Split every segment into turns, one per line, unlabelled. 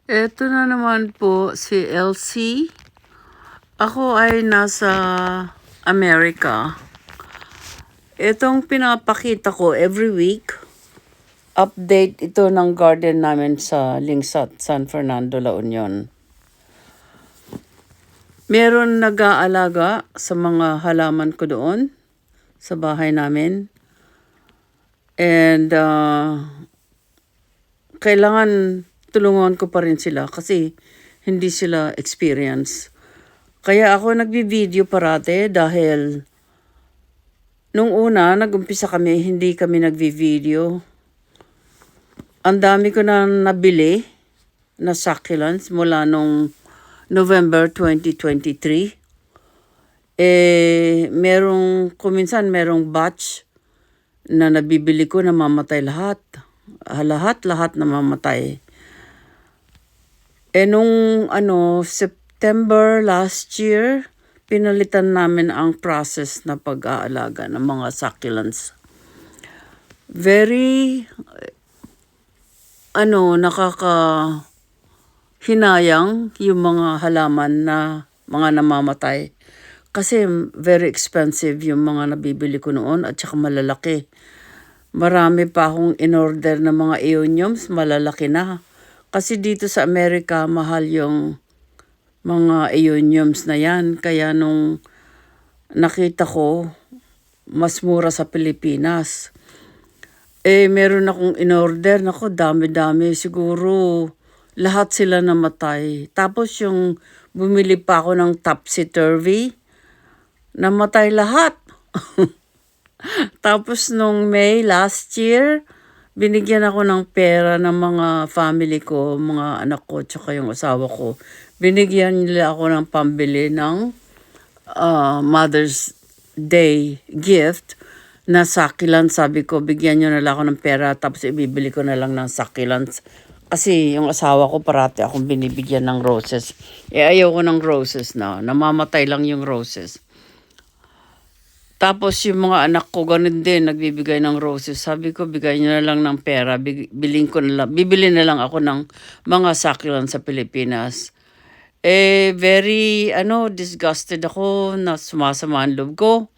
Eto na naman po si Elsie. Ako ay nasa Amerika. Itong pinapakita ko every week, update ito ng garden namin sa Lingsat, San Fernando, La Union. Meron nag-aalaga sa mga halaman ko doon sa bahay namin. And kailangan tulungan ko pa rin sila kasi hindi sila experience. Kaya ako nagbi-video parate dahil nung una, nag-umpisa kami, hindi kami nagvi-video. Ang dami ko na nabili na succulents mula nung November 2023. Kuminsan merong batch na nabibili ko na mamatay lahat. Lahat namamatay. Nung September last year, pinalitan namin ang process na pag-aalaga ng mga succulents. Very, nakakahinayang yung mga halaman na mga namamatay. Kasi very expensive yung mga nabibili ko noon at saka malalaki. Marami pa akong in-order na mga aeoniums, malalaki na. Kasi dito sa Amerika, mahal yung mga aeoniums na yan. Kaya nung nakita ko, mas mura sa Pilipinas. Meron akong in-order. Nako, dami-dami. Siguro, lahat sila namatay. Tapos yung bumili pa ako ng topsy-turvy, namatay lahat. Tapos nung May last year, binigyan ako ng pera ng mga family ko, mga anak ko, tsaka yung asawa ko. Binigyan nila ako ng pambili ng Mother's Day gift na succulents. Sabi ko, bigyan nyo na lang ako ng pera tapos ibibili ko na lang ng succulents. Kasi yung asawa ko parati akong binibigyan ng roses. Ayaw ko ng roses na. Namamatay lang yung roses. Tapos yung mga anak ko ganun din, nagbibigay ng roses. Sabi ko, bigay nyo na lang ng pera. Bibili na lang ako ng mga succulents sa Pilipinas. Very, disgusted ako na sumasama ang loob ko.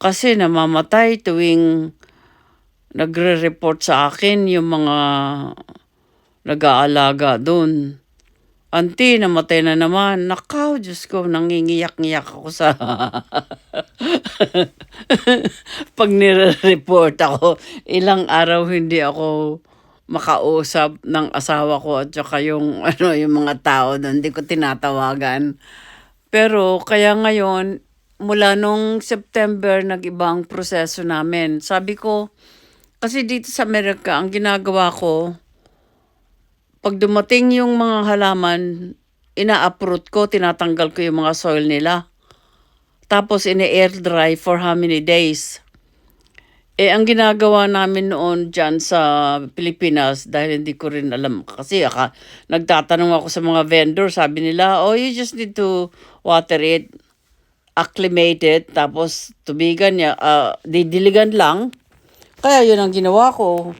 Kasi namamatay tuwing nagre-report sa akin yung mga nag-aalaga doon. Auntie, namatay na naman. Nakaw, Diyos ko, nangingiyak-ngiyak ako sa pag nire-report ako. Ilang araw hindi ako makausap ng asawa ko at saka yung mga tao doon. Hindi ko tinatawagan. Pero kaya ngayon, mula nung September, nag-iba ang proseso namin. Sabi ko, kasi dito sa Amerika, ang ginagawa ko, pag dumating yung mga halaman, ina-uproot ko, tinatanggal ko yung mga soil nila. Tapos ine-air dry for how many days. Ang ginagawa namin noon dyan sa Pilipinas, dahil hindi ko rin alam, kasi nagtatanong ako sa mga vendor, sabi nila, you just need to water it, acclimate it, tapos tubigan niya, didiligan lang. Kaya yun ang ginawa ko.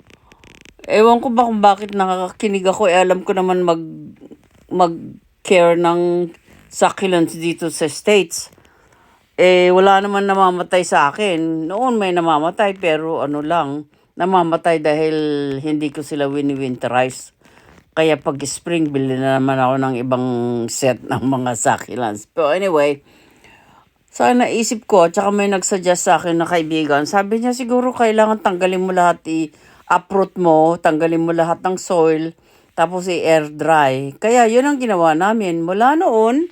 Ewan ko ba kung bakit nakakakinig ako. Alam ko naman mag-care ng succulents dito sa States. Wala naman namamatay sa akin. Noon may namamatay pero namamatay dahil hindi ko sila wini-winterize. Kaya pag spring, bili na naman ako ng ibang set ng mga succulents. Pero anyway, sana naisip ko, tsaka may nagsuggest sa akin na kaibigan. Sabi niya, siguro kailangan tanggalin mo lahat, uproot mo, tanggalin mo lahat ng soil, tapos i-air dry. Kaya yun ang ginawa namin. Mula noon,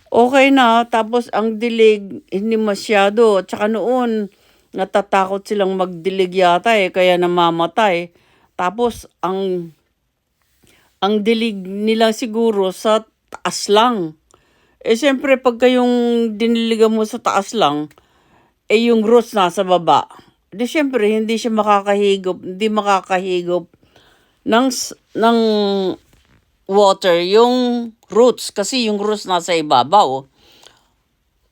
okay na. Tapos ang dilig, hindi masyado. Tsaka noon, natatakot silang magdilig yata kaya namamatay. Tapos ang dilig nila siguro sa taas lang. Siyempre pagka yung diniligan mo sa taas lang, yung roots nasa baba. Siyempre hindi siya makakahigop ng water yung roots kasi yung roots nasa ibabaw.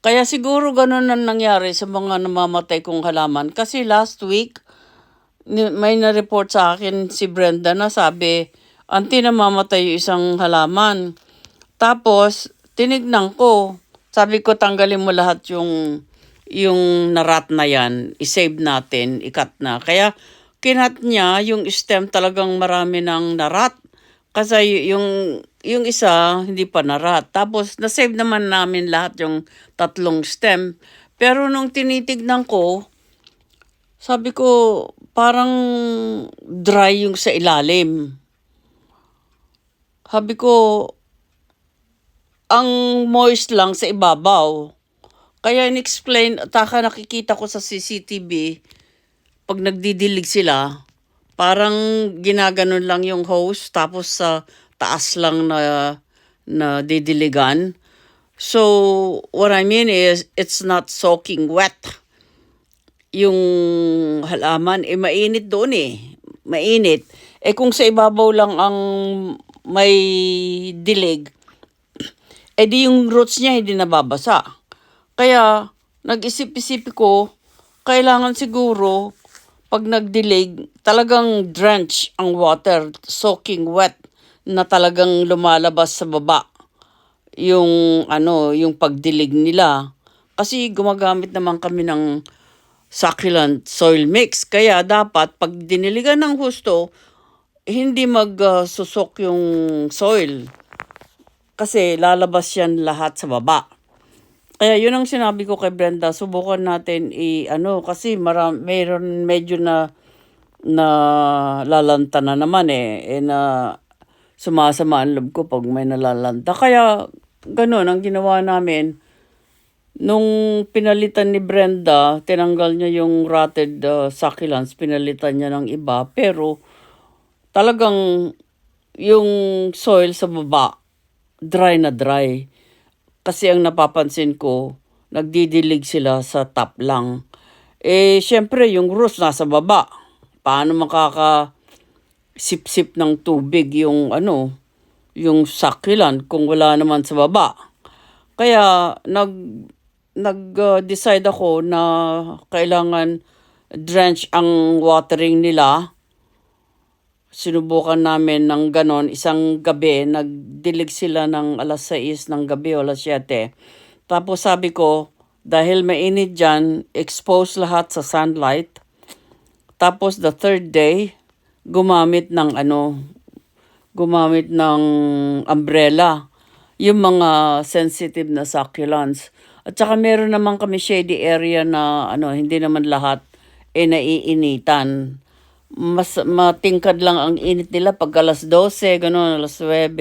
Kaya siguro ganun ang nangyari sa mga namamatay kong halaman. Kasi last week, may na-report sa akin si Brenda na sabi, Until namamatay yung isang halaman. Tapos, tinignan ko. Sabi ko, tanggalin mo lahat yung narat na yan. I-save natin, ikat na. Kaya, kinat niya, yung stem talagang marami ng narat. Kasi yung isa, hindi pa narat. Tapos, na-save naman namin lahat yung 3 stem. Pero nung tinitignan ko, sabi ko, parang dry yung sa ilalim. Sabi ko, ang moist lang sa ibabaw. Kaya in-explain, taka nakikita ko sa CCTV, pag nagdidilig sila, parang ginaganon lang yung hose, tapos sa taas lang na didiligan. So, what I mean is, it's not soaking wet. Yung halaman, mainit doon eh. Mainit. Kung sa ibabaw lang ang may dilig, di yung roots niya hindi nababasa. Kaya, nag-isip-isip ko, kailangan siguro, pag nagdilig, talagang drench ang water, soaking wet, na talagang lumalabas sa baba yung pagdilig nila. Kasi gumagamit naman kami ng succulent soil mix. Kaya dapat, pag diniligan ng husto, hindi susok yung soil. Kasi lalabas yan lahat sa baba. Kaya yun ang sinabi ko kay Brenda, subukan natin kasi mayroon medyo na lalanta na naman na sumasama ang loob ko pag may nalalanta. Kaya ganun ang ginawa namin. Nung pinalitan ni Brenda, tinanggal niya yung rotted succulents, pinalitan niya ng iba. Pero talagang yung soil sa baba, dry na dry. Kasi ang napapansin ko, nagdidilig sila sa top lang. Syempre, yung roots nasa baba. Paano sip ng tubig yung succulent kung wala naman sa baba. Kaya nag-decide ako na kailangan drench ang watering nila. Sinubukan namin ng ganon, isang gabi, nagdilig sila ng alas 6 ng gabi o alas 7. Tapos sabi ko, dahil mainit dyan, expose lahat sa sunlight. Tapos the third day, gumamit ng umbrella. Yung mga sensitive na succulents. At saka meron naman kami shady area na hindi naman lahat naiinitan. Mas matingkad lang ang init nila pag alas 12, ganun, alas 9,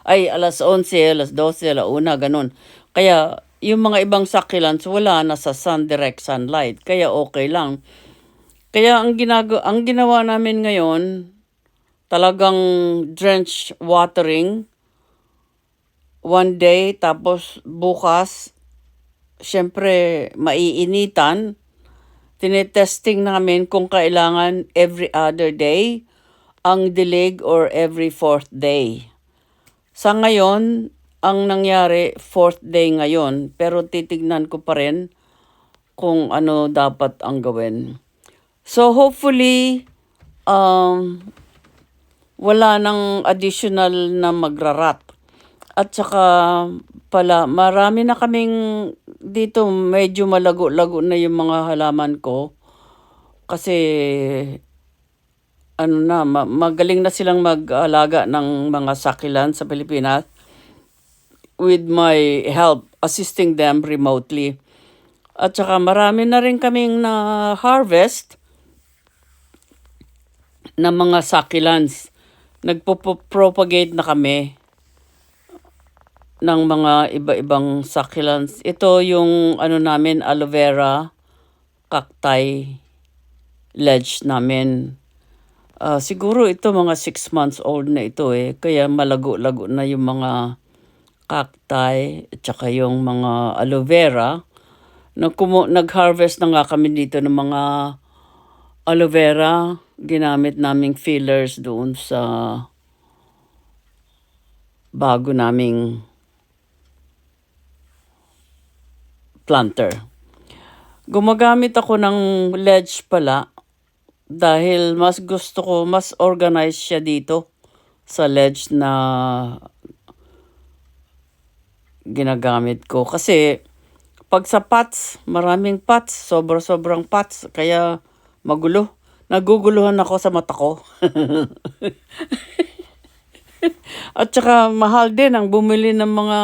alas 11, alas 12, alas 1, ganun. Kaya, yung mga ibang succulents, wala na sa direct sunlight. Kaya okay lang. Kaya ang ginawa namin ngayon, talagang drench watering, 1 day, tapos bukas, syempre, maiinitan. Tinetesting namin kung kailangan every other day ang dilig or every 4th day. Sa ngayon, ang nangyari 4th day ngayon, pero titignan ko pa rin kung ano dapat ang gawin. So hopefully, wala nang additional na magrarat. At saka pala, marami na kaming dito medyo malago-lago na yung mga halaman ko. Kasi magaling na silang mag-alaga ng mga succulents sa Pilipinas with my help, assisting them remotely. At saka marami na rin kaming na-harvest na mga succulents. Nagpo-propagate na kami ng mga iba-ibang succulents. Ito yung namin, aloe vera, cacti, ledge namin. Siguro ito mga 6 months old na ito Kaya malago-lago na yung mga cacti at saka yung mga aloe vera. Nag-harvest na nga kami dito ng mga aloe vera. Ginamit naming fillers doon sa bago naming planter. Gumagamit ako ng ledge pala dahil mas gusto ko, mas organized siya dito sa ledge na ginagamit ko. Kasi pag sa pots, maraming pots, sobrang pots, kaya magulo. Naguguluhan ako sa mata ko. At saka mahal din ang bumili ng mga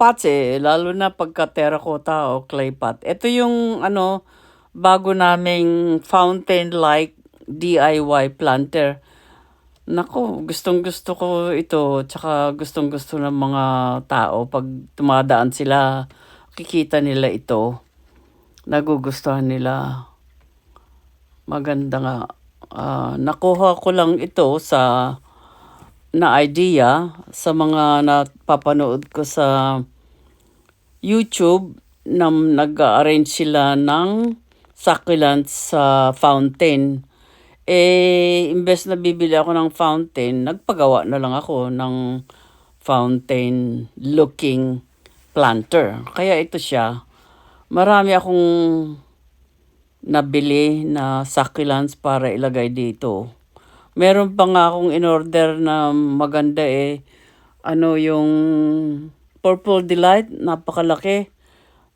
pots lalo na pagka terracotta o clay pot. Ito yung bago naming fountain-like DIY planter. Nako, gustong-gusto ko ito, tsaka gustong-gusto ng mga tao pag tumadaan sila, kikita nila ito, nagugustuhan nila. Maganda nga. Nakuha ko lang ito na idea sa mga napapanood ko sa YouTube na nag-arrange sila ng succulents sa fountain. Imbes na bibili ako ng fountain, nagpagawa na lang ako ng fountain-looking planter. Kaya ito siya. Marami akong nabili na succulents para ilagay dito. Meron pa nga akong in-order na maganda yung Purple Delight, napakalaki.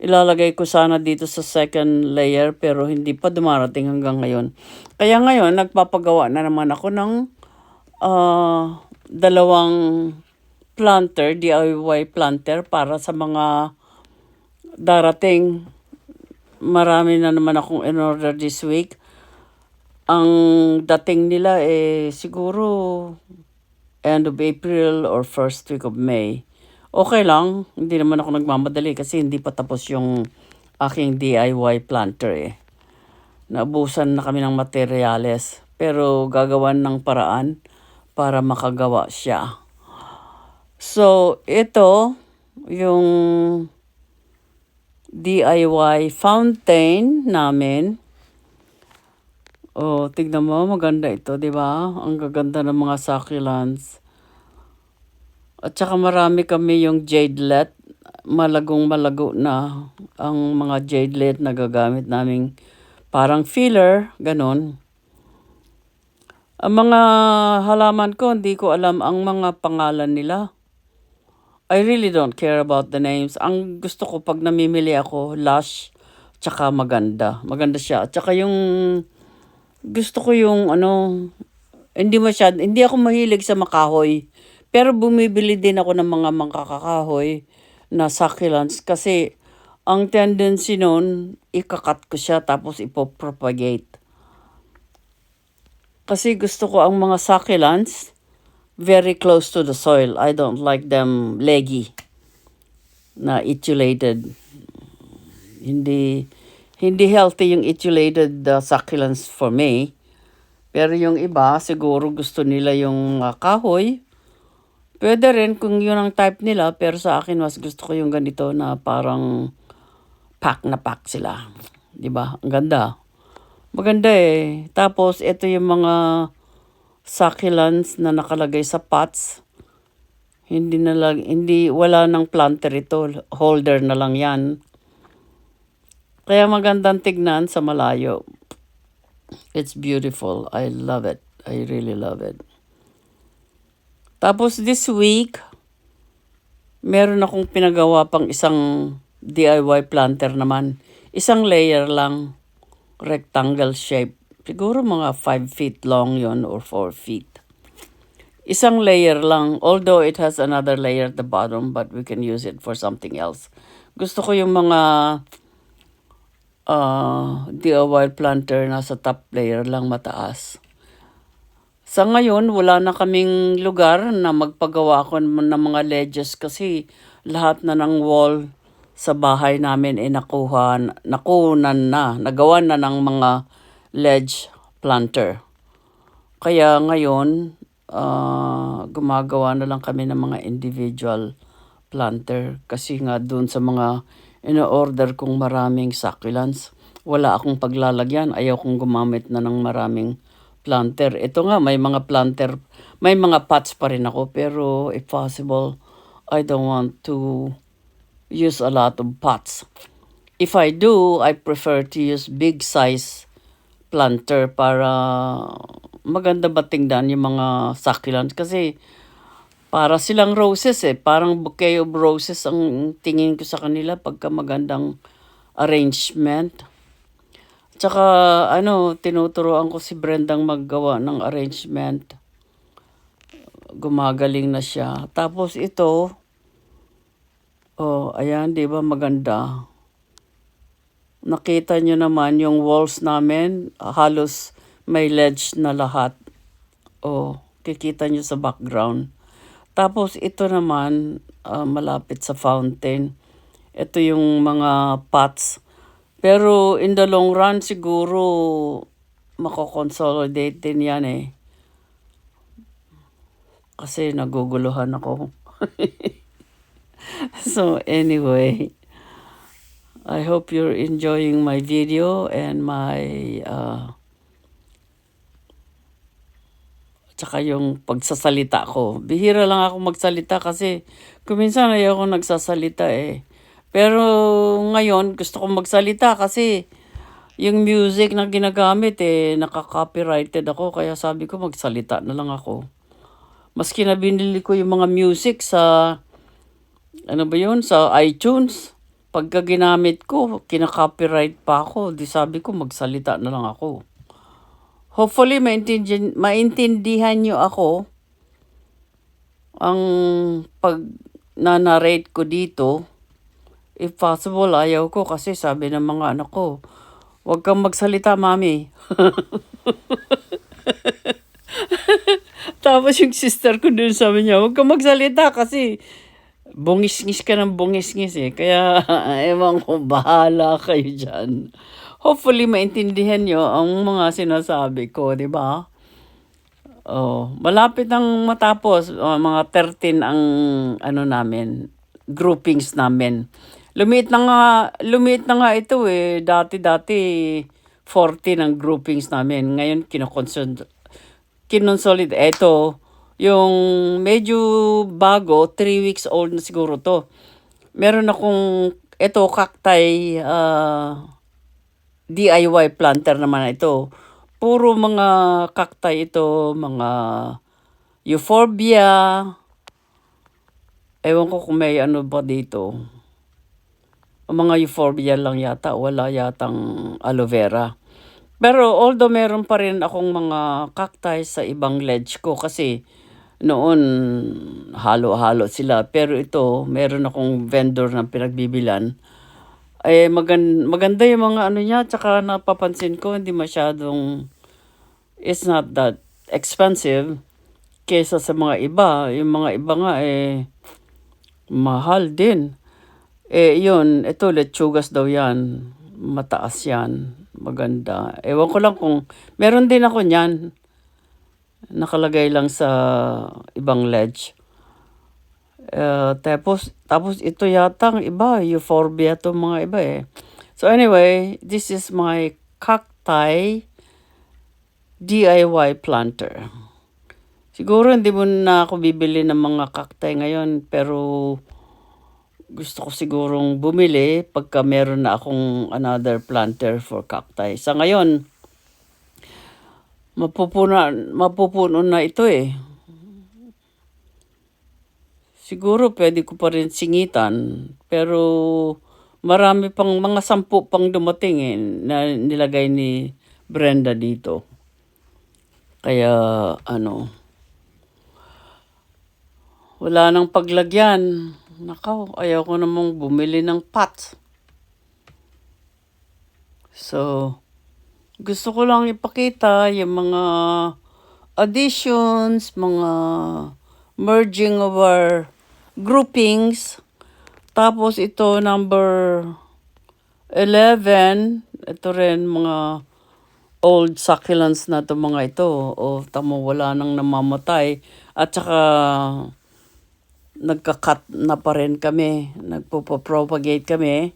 Ilalagay ko sana dito sa second layer pero hindi pa dumarating hanggang ngayon. Kaya ngayon, nagpapagawa na naman ako ng dalawang planter, DIY planter para sa mga darating. Marami na naman akong in-order this week. Ang dating nila siguro end of April or first week of May. Okay lang, hindi naman ako nagmamadali kasi hindi pa tapos yung aking DIY planter Naubusan na kami ng materyales pero gagawan ng paraan para makagawa siya. So, ito yung DIY fountain namin. Tignan mo, maganda ito, di ba? Ang gaganda ng mga succulents. At saka marami kami yung jadelet. Malagong-malago na ang mga jadelet na gagamit naming parang filler, ganon. Ang mga halaman ko, hindi ko alam ang mga pangalan nila. I really don't care about the names. Ang gusto ko pag namimili ako, lush, tsaka maganda. Maganda siya. At saka yung gusto ko yung hindi ako mahilig sa makahoy. Pero bumibili din ako ng mga makakahoy na succulents kasi ang tendency nun, ikakat ko siya tapos ipopropagate. Kasi gusto ko ang mga succulents very close to the soil. I don't like them leggy na etulated. Hindi healthy yung etulated succulents for me. Pero yung iba, siguro gusto nila yung kahoy. Pwede rin kung yun ang type nila, pero sa akin mas gusto ko yung ganito na parang pack na pack sila. 'Di ba? Ang ganda. Maganda Tapos ito yung mga succulents na nakalagay sa pots. Wala nang planter ito, holder na lang 'yan. Kaya magandang tignan sa malayo. It's beautiful. I love it. I really love it. Tapos this week, meron akong pinagawa pang isang DIY planter naman. Isang layer lang, rectangle shape. Siguro mga 5 feet long yon or 4 feet. Isang layer lang, although it has another layer at the bottom, but we can use it for something else. Gusto ko yung mga DIY planter na sa top layer lang mataas. Sa ngayon, wala na kaming lugar na magpagawa ako ng mga ledges kasi lahat na ng wall sa bahay namin nagawan na ng mga ledge planter. Kaya ngayon, gumagawa na lang kami ng mga individual planter kasi nga dun sa mga in-order kong maraming succulents, wala akong paglalagyan. Ayaw kong gumamit na ng maraming planter. Ito nga, may mga pots pa rin ako, pero if possible, I don't want to use a lot of pots. If I do, I prefer to use big size planter para maganda ba tingnan yung mga succulents kasi para silang roses eh. Parang bouquet of roses ang tingin ko sa kanila pagka magandang arrangement. Tsaka tinuturuan ko si Brendang maggawa ng arrangement. Gumagaling na siya. Tapos ito, ayan, di ba maganda? Nakita nyo naman yung walls namin, halos may ledge na lahat. Kikita nyo sa background. Tapos ito naman, malapit sa fountain. Ito yung mga pots. Pero in the long run, siguro mako-consolidate din yan eh. Kasi naguguluhan ako. So anyway, I hope you're enjoying my video and my tsaka yung pagsasalita ko. Bihira lang ako magsalita kasi kuminsan ayoko nagsasalita eh. Pero ngayon gusto kong magsalita kasi yung music na ginagamit eh naka-copyrighted ako kaya sabi ko magsalita na lang ako. Maski na binili ko yung mga music sa sa iTunes. Pagka ginamit ko, kina-copyright pa ako. Di sabi ko magsalita na lang ako. Hopefully maintindihan nyo ako ang pag na-narrate ko dito. If possible, ayaw ko kasi sabi ng mga anak ko, huwag kang magsalita, mami. Tapos yung sister ko dun sabi niya, huwag kang magsalita kasi bungis-ngis ka ng bungis-ngis eh. Kaya ewan ko, bahala kayo dyan. Hopefully maintindihan nyo ang mga sinasabi ko, di ba? Malapit nang matapos, mga 13 ang namin, groupings namin. Lumiit na nga ito eh. Dati 40 ang groupings namin. Ngayon kinonsolidate. Ito, yung medyo bago, 3 weeks old na siguro to. Meron akong, cacti, DIY planter naman ito. Puro mga cacti ito, mga euphorbia. Ewan ko kung may ba dito. Mga euphorbia lang yata, wala yatang aloe vera. Pero although meron pa rin akong mga cacti sa ibang ledge ko kasi noon halo-halo sila. Pero ito, meron akong vendor na pinagbibilan. Maganda yung mga niya. Tsaka napapansin ko, hindi masyadong, it's not that expensive kesa sa mga iba. Yung mga iba nga mahal din. Yun, ito lechugas daw yan. Mataas yan. Maganda. Ewan ko lang kung, meron din ako niyan. Nakalagay lang sa ibang ledge. Tapos ito yata ang iba, euphorbia to mga iba eh. So anyway, this is my cacti DIY planter. Siguro hindi mo na ako bibili ng mga cacti ngayon, pero gusto ko sigurong bumili pagka meron na akong another planter for cacti. Sa ngayon, mapupuno na ito eh. Siguro pwede ko pa rin singitan, pero marami pang mga 10 pang dumating eh, na nilagay ni Brenda dito. Kaya wala nang paglagyan. Nakaw, ayaw ko namang bumili ng pot. So, gusto ko lang ipakita yung mga additions, mga merging of our groupings. Tapos ito number 11, ito rin mga old succulents na to mga ito. Tamo wala nang namamatay. At saka nagka-cut na pa rin kami. Nagpo-propagate kami.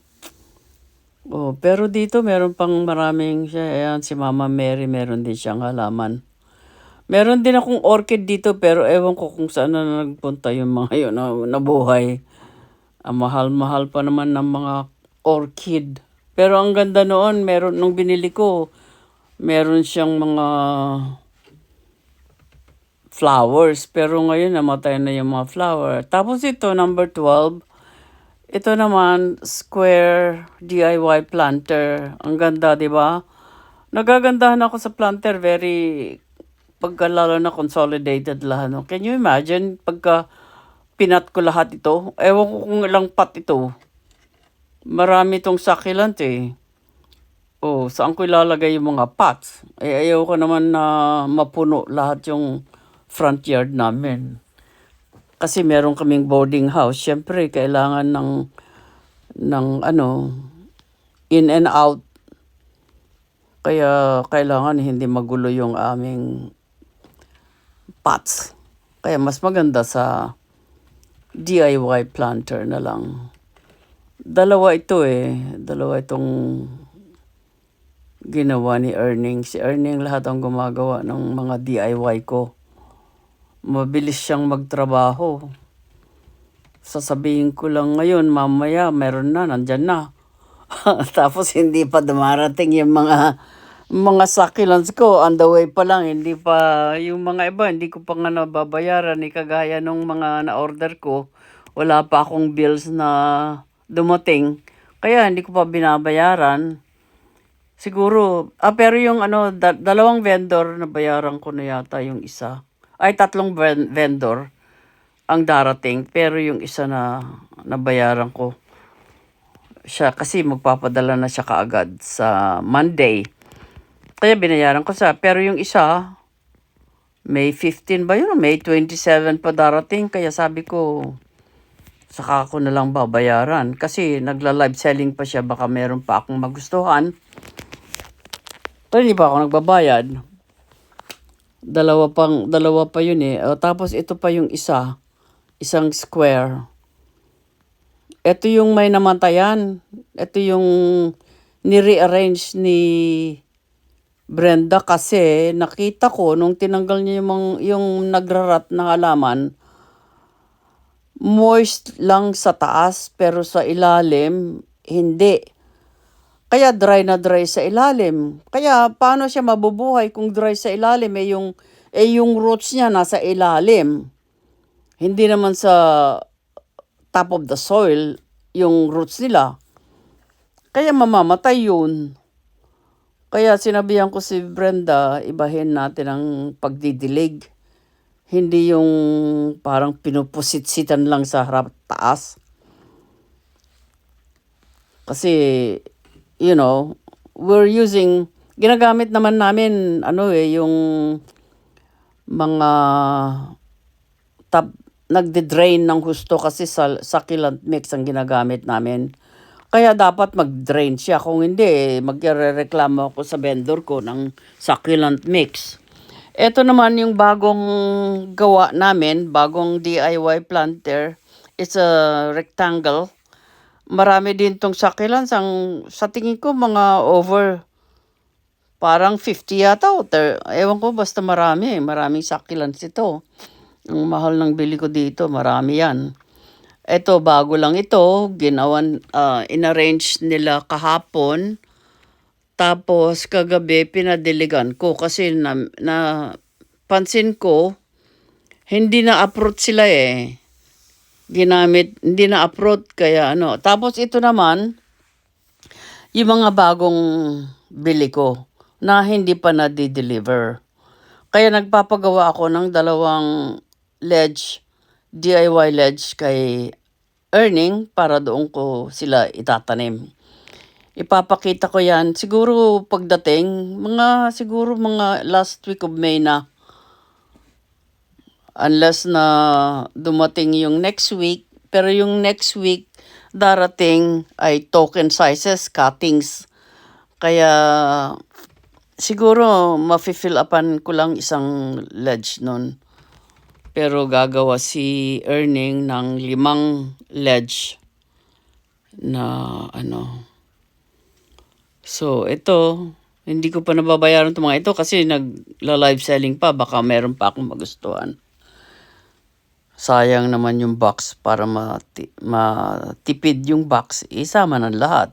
Pero dito meron pang maraming siya. Ayan, si Mama Mary meron din siyang halaman. Meron din akong orchid dito pero ewan ko kung saan na nagpunta yung mga yun na nabuhay. Ang mahal-mahal pa naman ng mga orchid. Pero ang ganda noon, nung binili ko, meron siyang mga flowers. Pero ngayon namatay na yung mga flower. Tapos ito, number 12. Ito naman, square DIY planter. Ang ganda, di ba? Nagagandahan ako sa planter. Pagka lalo na consolidated lahat. No? Can you imagine pagka pinat ko lahat ito? Ewan ko kung ilang pot ito. Marami itong succulent eh. Oh, saan ko ilalagay yung mga pots? Ayaw ko naman na mapuno lahat yung front yard namin. Kasi meron kaming boarding house. Siyempre, kailangan ng in and out. Kaya kailangan hindi magulo yung aming pots. Kaya mas maganda sa DIY planter na lang. Dalawa itong ginawa ni Erning. Si Erning lahat ang gumagawa ng mga DIY ko. Mabilis siyang magtrabaho. Sasabihin ko lang ngayon, mamaya meron na, nandyan na. Tapos hindi pa dumarating yung mga succulents ko. On the way pa lang, hindi pa, yung mga iba, hindi ko pa nga nababayaran. Kagaya nung mga na-order ko, wala pa akong bills na dumating. Kaya hindi ko pa binabayaran. Siguro, pero yung dalawang vendor, nabayaran ko na yata yung isa. Ay, tatlong vendor ang darating, pero yung isa na nabayaran ko siya kasi magpapadala na siya kaagad sa Monday. Kaya binayaran ko siya. Pero yung isa, May 15 ba yun? May 27 pa darating. Kaya sabi ko, saka ako na lang babayaran. Kasi nagla-live selling pa siya. Baka meron pa akong magustuhan. Pero hindi pa ako nagbabayad. Dalawa pa yun eh. Tapos ito pa yung isa. Isang square. Ito yung may namatayan. Ito yung ni-rearrange ni Brenda kasi nakita ko nung tinanggal niya yung nagrarat na halaman, moist lang sa taas pero sa ilalim hindi. Kaya dry na dry sa ilalim. Kaya paano siya mabubuhay kung dry sa ilalim yung roots niya nasa ilalim. Hindi naman sa top of the soil yung roots nila. Kaya mamamatay yun. Kaya sinabihan ko si Brenda, ibahin natin ang pagdidilig. Hindi yung parang pinupusit-sitan lang sa harap taas. Kasi, ginagamit naman namin, yung mga nagde-drain ng husto kasi succulent mix ang ginagamit namin. Kaya dapat mag-drain siya. Kung hindi, magrereklamo ako sa vendor ko ng succulent mix. Ito naman yung bagong gawa namin, bagong DIY planter. It's a rectangle. Marami din tong succulents. Sa tingin ko, mga over, parang 50 yata. Ewan ko, basta marami. Maraming succulents ito. Ang mahal ng bili ko dito, marami yan. Ito, bago lang ito. In-arrange nila kahapon. Tapos, kagabi, pinadiligan ko. Kasi pansin ko, hindi na-uproot sila eh. Hindi na-uproot, kaya Tapos, ito naman, yung mga bagong bili ko na hindi pa na-deliver. Kaya nagpapagawa ako ng dalawang DIY ledge kay Erning para doon ko sila itatanim. Ipapakita ko yan siguro pagdating siguro mga last week of May na. Unless na dumating yung next week. Pero yung next week darating ay token sizes, cuttings. Kaya siguro mafi-fill upan ko lang isang ledge nun. Pero gagawa si Erning ng 5 ledge na So, ito, hindi ko pa nababayaran itong mga ito kasi nagla-live selling pa. Baka meron pa akong magustuhan. Sayang naman yung box para matipid yung box. Isama ng lahat.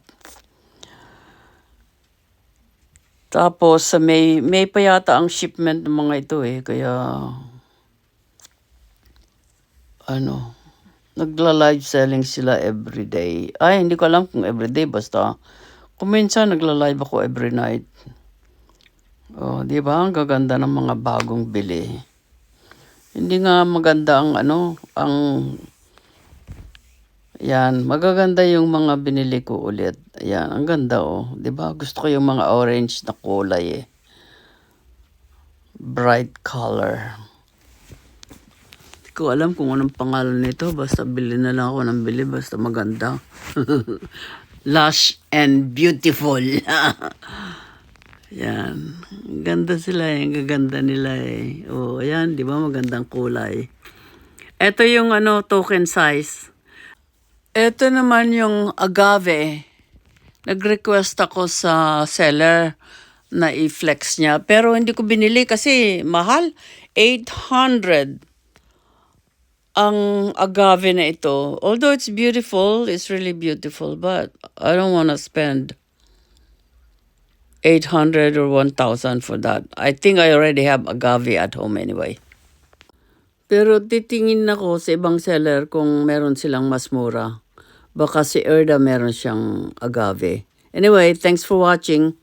Tapos, may pa yata ang shipment ng mga ito eh. Kaya ano, nagla-live selling sila everyday. Ay, hindi ko alam kung everyday, basta kung minsan nagla-live ako every night. Oh, 'di ba? Ang gaganda ng mga bagong bili. Hindi nga maganda ang ang yan, magaganda yung mga binili ko ulit. Ayan, ang ganda oh. 'Di ba? Gusto ko yung mga orange na kulay eh. Bright color. Hindi ko alam kung anong pangalan nito. Basta bili na lang ako ng bili. Basta maganda. Lush and beautiful. Yan. Ganda sila eh. Ang gaganda nila eh. Oh, ayan. Di ba magandang kulay. Ito yung token size. Ito naman yung agave. Nag-request ako sa seller na i-flex niya. Pero hindi ko binili kasi mahal. 800 ang agave na ito. Although it's beautiful, it's really beautiful. But I don't want to spend 800 or 1,000 for that. I think I already have agave at home anyway. Pero titingin ako sa ibang seller kung meron silang mas mura. Baka si Erda meron siyang agave. Anyway, thanks for watching.